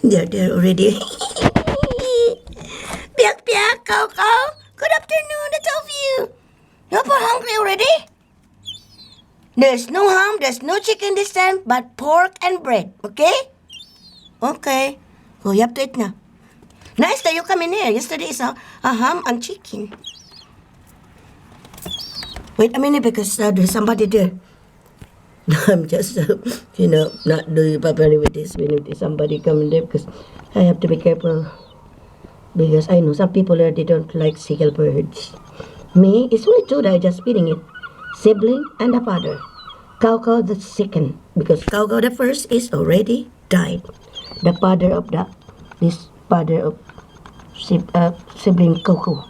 They're there already. Piak piak, cow cow. Good afternoon, the two of you. You're hungry already? There's no ham, there's no chicken this time, but pork and bread, okay? Okay. Oh, you have to eat now. Nice that you come in here. Yesterday is a ham and chicken. Wait a minute because there's somebody there. I'm just, not doing properly with this when there's somebody coming there because I have to be careful. Because I know some people there, they don't like seagull birds. Me, it's only two that I just feeding it. Sibling and the father. Cow the second. Because Cow the first is already died. The father of this father of sibling Coco.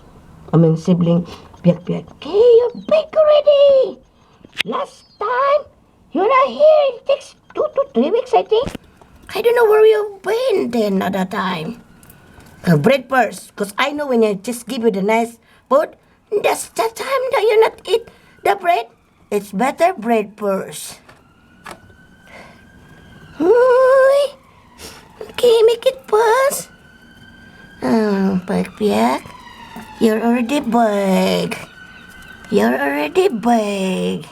Sibling Piak Piak. Okay, you're big already. Last time, you're not here. It takes 2 to 3 weeks, I think. I don't know where you've been then at that time. Bread first, because I know when I just give you the nice food, that's the time that you not eat the bread. It's better bread first. Okay, make it pause. Oh, Piak, you're already big. You're already big.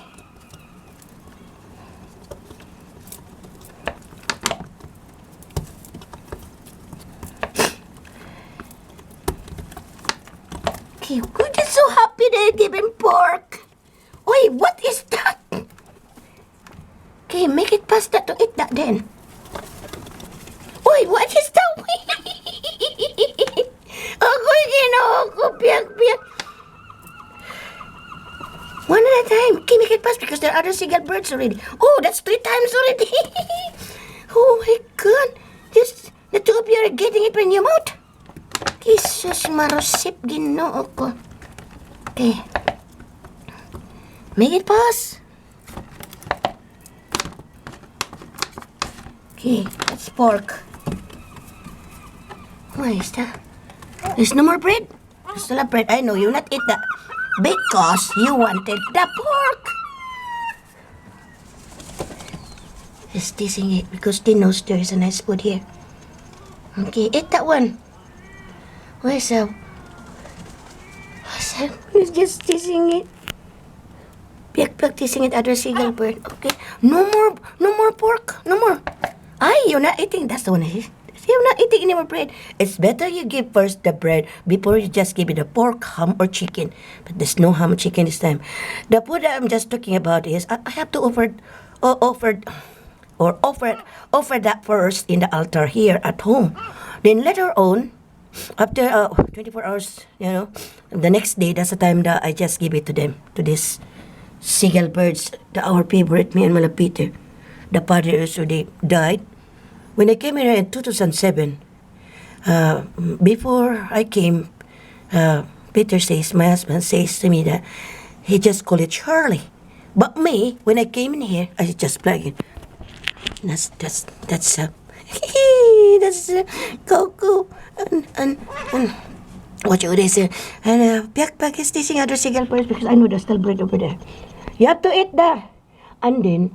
Okay, we're just so happy that I gave him pork. Oi, what is that? Okay, make it pasta to eat that then. Oi, what is that? Ako, ako, Piak. One at a time. Okay, make it fast because there are other seagull birds already. Oh, that's 3 times already. Oh my God. The two of you are getting it in your mouth. Jesus, marusip ginoo ko. Okay. Make it pause. Okay, that's pork. What is that? There's no more bread. There's still a bread. I know you not eat that because you wanted the pork. He's teasing it because he knows there is a nice food here. Okay, eat that one. Where's that? He's just teasing it. Piak teasing it, other seagull bird. Okay, no more pork, no more. Ay, you're not eating. That's the one. You're not eating any more bread. It's better you give first the bread before you just give it the pork, ham, or chicken. But there's no ham or chicken this time. The food that I'm just talking about is I have to offer that first in the altar here at home. Then later on, after 24 hours, the next day, that's the time that I just give it to them, to these seagull birds, our favorite, me and Mala Peter. The father already died. When I came here in 2007, before I came, Peter says, my husband says to me that he just called it Charlie. But me, when I came in here, I just plug it. That's that's Coco and what you would say. And Piak is teaching other seagull birds because I know there's still bread over there. You have to eat that. And then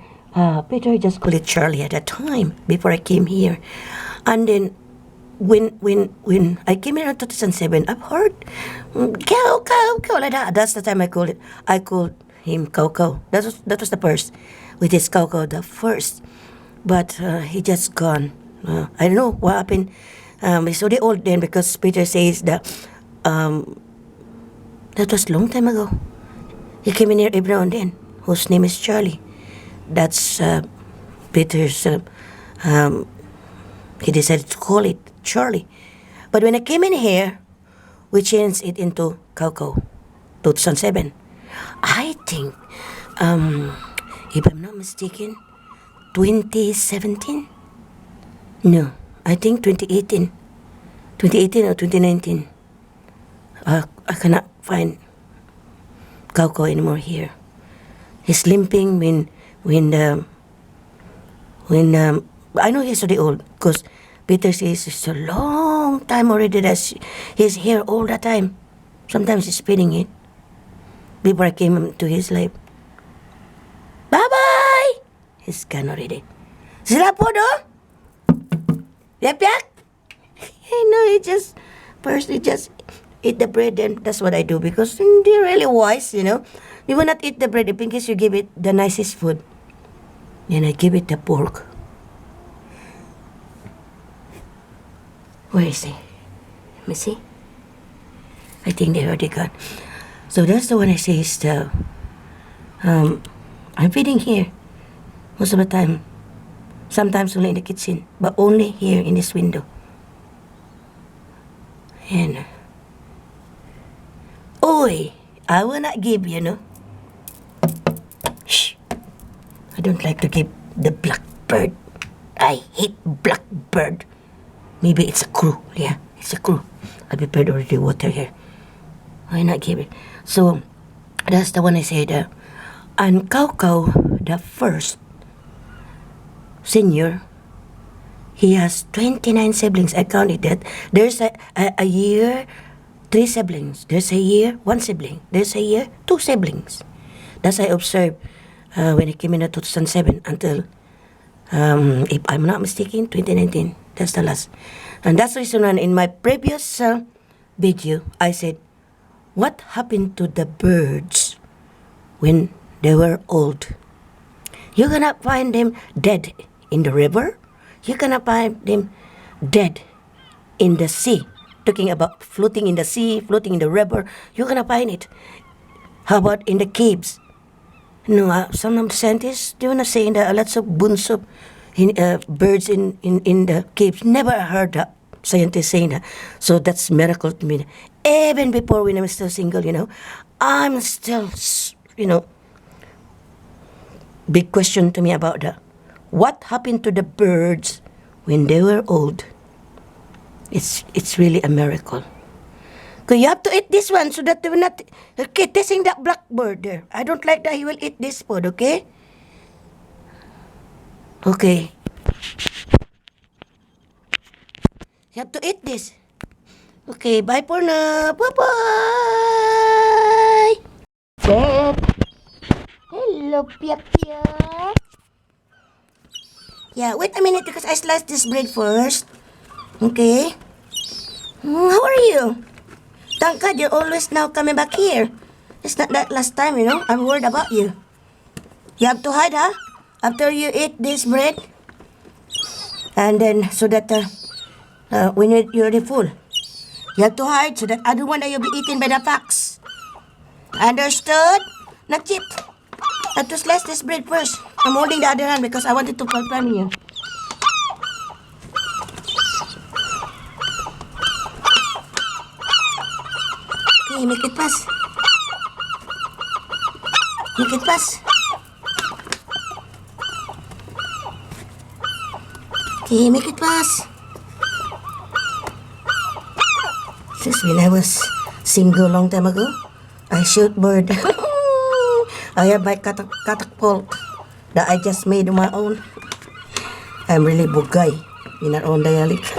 Peter just called it Charlie at that time before I came here. And then when I came here in 2007, I've heard cow like that. That's the time I called him Coco. That was the first, with his Coco the first. But he just gone. I don't know what happened. He's already old then because Peter says that that was a long time ago. He came in here every now and then, whose name is Charlie. That's Peter's, he decided to call it Charlie. But when I came in here, we changed it into Coco, 2007. I think, if I'm not mistaken, 2017? No, I think 2018. 2018 or 2019. I cannot find Coco anymore here. He's limping when I know he's already old because Peter says it's a long time already that he's here all the time. Sometimes he's feeding it before I came to his life. Bye-bye! He's gone already. Sila po, no? Piak-piak? It just first it just eat the bread, and that's what I do because they're really wise. They will not eat the bread in case you give it the nicest food. Then I give it the pork. Where is he? Let me see. I think they already gone. So that's the one I say is I'm feeding here most of the time. Sometimes only in the kitchen, but only here in this window. And oi, I will not give, Shh. I don't like to give the blackbird. I hate blackbird. Maybe it's a crew. Yeah, it's a crew. I prepared already water here. Why not give it? So that's the one I said. And Coco, the first senior, he has 29 siblings. I counted that. There's a year, 3 siblings. There's a year, 1 sibling. There's a year, 2 siblings. That's I observed when I came in 2007 until, if I'm not mistaken, 2019. That's the last. And that's the reason when in my previous video, I said, what happened to the birds when they were old? You're gonna find them dead in the river. You're gonna find them dead in the sea. Talking about floating in the sea, floating in the river, you're gonna find it. How about in the caves? No, some of the scientists, they wanna say that lots of bunso birds in the caves. Never heard that scientists saying that. So that's miracle to me. Even before when I'm still single, I'm still, big question to me about that. What happened to the birds when they were old? It's really a miracle. Because you have to eat this one so that they will not testing that blackbird there. I don't like that he will eat this food, okay? Okay. You have to eat this. Okay, bye for now. Bye-bye. Dad. Hello, Pia Pia. Yeah, wait a minute because I sliced this bread first. Okay. How are you? Thank God you're always now coming back here. It's not that last time, I'm worried about you. You have to hide, huh? After you eat this bread. And then, so that when you're already full, you have to hide so that I don't want that you'll be eaten by the fox. Understood? Not cheap. I have to slice this bread first. I'm holding the other hand because I wanted to confirm you. Okay, make it pass. Make it pass. Okay, make it pass. Since when I was single long time ago, I shoot bird. I have my catapult that I just made on my own. I'm really bugay in our own dialect.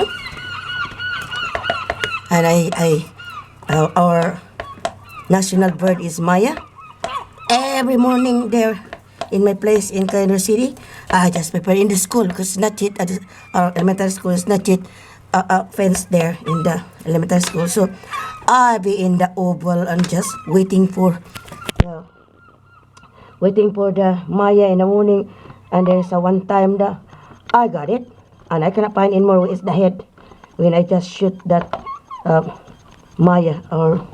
And our national bird is Maya. Every morning there in my place in Kaino City, I just prepare in the school because not yet our elementary school is not yet fence there in the elementary school. So I'll be in the oval and just waiting for the Maya in the morning. And there's a one time that I got it and I cannot find anymore where is the head when I just shoot that Maya or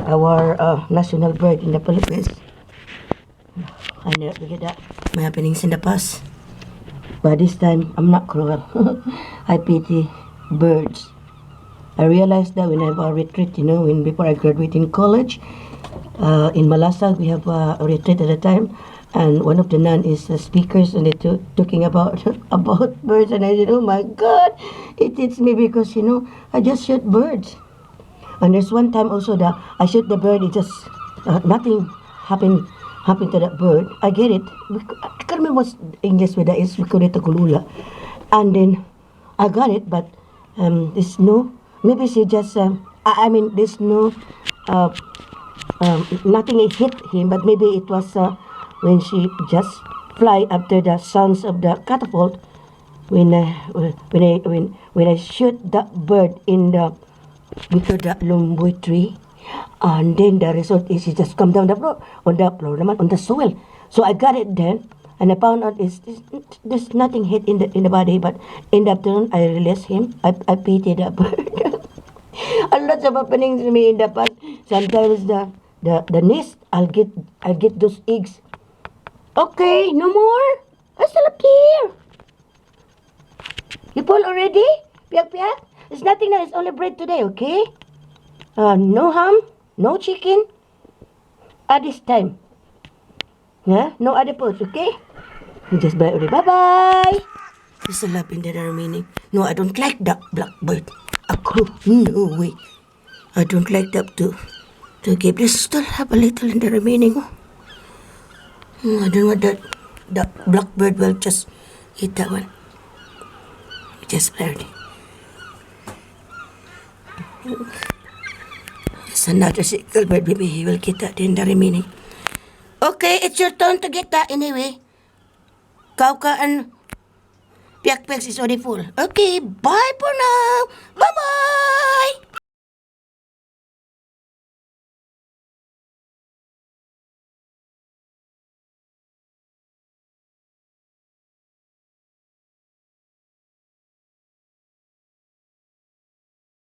our national bird in the Philippines. I never forget that my happenings in the past. But this time, I'm not cruel. I pity birds. I realized that when I have a retreat, when before I graduate in college, in Malasa, we have a retreat at the time, and one of the nun is the speakers, and they're talking about about birds, and I said, oh my God, it hits me because, I just shoot birds. And there's one time also that I shoot the bird, it just, nothing happened to that bird. I get it. I can't remember what English with that is. We call it a kulula. And then I got it, but there's no, maybe she just, there's no, nothing hit him, but maybe it was when she just fly after the sounds of the catapult, when I shoot that bird in the because that lumboy tree, and then the result is it just come down the floor naman on the soil. So I got it then, and I found out there's nothing hit in the body, but in the afternoon I released him. I pity the bird. A lot of happenings to me in the past. Sometimes the nest I'll get those eggs. Okay, no more. I still up here. You full already? Piak piak? There's nothing now. It's only bread today, okay? No ham, no chicken. At this time. Yeah? No other foods, okay? You just buy already. Bye-bye. There's a lot in there remaining. No, I don't like that blackbird. A crow. No way. I don't like that to keep. There's still have a little in the remaining. I don't want that blackbird will just eat that one. Just barely. It's another sickle bird. Maybe he will get that in the remaining. Okay, it's your turn to get that anyway. Kauka and Piak Piaks is already full. Okay, bye for now. Bye-bye.